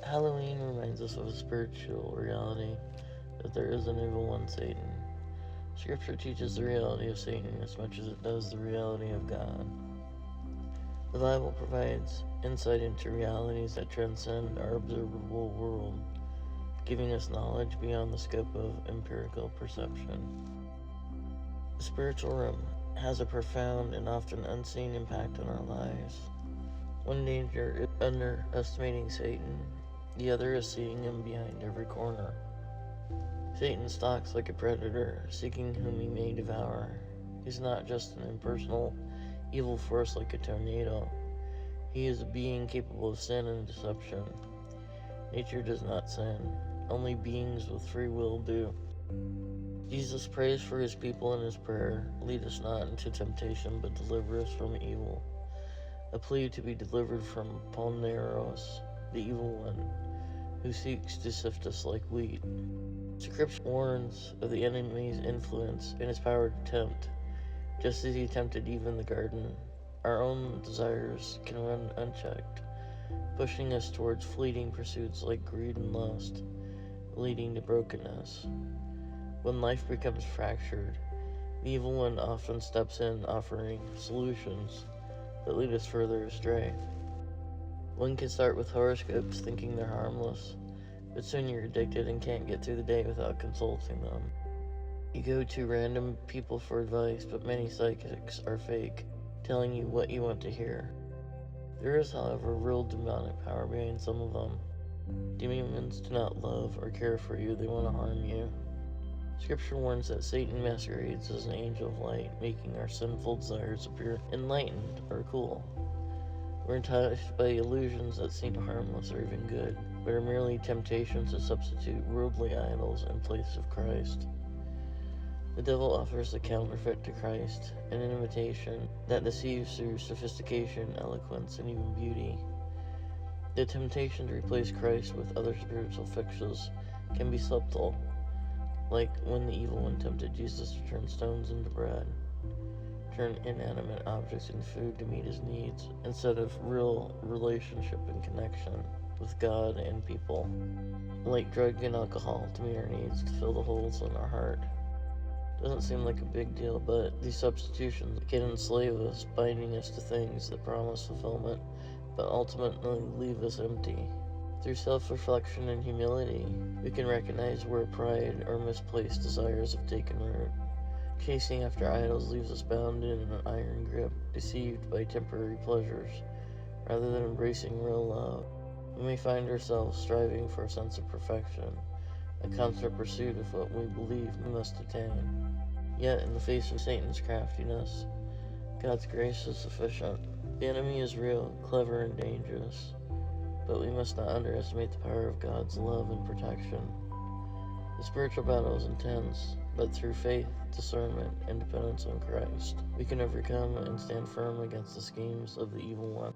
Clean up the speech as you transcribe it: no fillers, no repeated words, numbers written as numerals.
Halloween reminds us of a spiritual reality, that there is an evil one, Satan. Scripture teaches the reality of Satan as much as it does the reality of God. The Bible provides insight into realities that transcend our observable world, giving us knowledge beyond the scope of empirical perception. The spiritual realm has a profound and often unseen impact on our lives. One danger is underestimating Satan. The other is seeing him behind every corner. Satan stalks like a predator, seeking whom he may devour. He's not just an impersonal, evil force like a tornado. He is a being capable of sin and deception. Nature does not sin. Only beings with free will do. Jesus prays for his people in his prayer, "Lead us not into temptation, but deliver us from evil." A plea to be delivered from Poneros, the evil one, who seeks to sift us like wheat. Scripture warns of the enemy's influence and his power to tempt. Just as he tempted Eve in the garden, our own desires can run unchecked, pushing us towards fleeting pursuits like greed and lust, leading to brokenness. When life becomes fractured, the evil one often steps in, offering solutions that lead us further astray. One can start with horoscopes thinking they're harmless, but soon you're addicted and can't get through the day without consulting them. You go to random people for advice, but many psychics are fake, telling you what you want to hear. There is, however, real demonic power behind some of them. Demons do not love or care for you, they want to harm you. Scripture warns that Satan masquerades as an angel of light, making our sinful desires appear enlightened or cool. We're enticed by illusions that seem harmless or even good, but are merely temptations to substitute worldly idols in place of Christ. The devil offers a counterfeit to Christ, an imitation that deceives through sophistication, eloquence, and even beauty. The temptation to replace Christ with other spiritual fixtures can be subtle, like when the evil one tempted Jesus to turn stones into bread, turn inanimate objects into food to meet his needs, instead of real relationship and connection with God and people, like drug and alcohol to meet our needs, to fill the holes in our heart. Doesn't seem like a big deal, but these substitutions can enslave us, binding us to things that promise fulfillment, but ultimately leave us empty. Through self-reflection and humility, we can recognize where pride or misplaced desires have taken root. Chasing after idols leaves us bound in an iron grip, deceived by temporary pleasures, rather than embracing real love. We may find ourselves striving for a sense of perfection, a constant pursuit of what we believe we must attain. Yet, in the face of Satan's craftiness, God's grace is sufficient. The enemy is real, clever, and dangerous, but we must not underestimate the power of God's love and protection. The spiritual battle is intense, but through faith, discernment, and dependence on Christ, we can overcome and stand firm against the schemes of the evil one.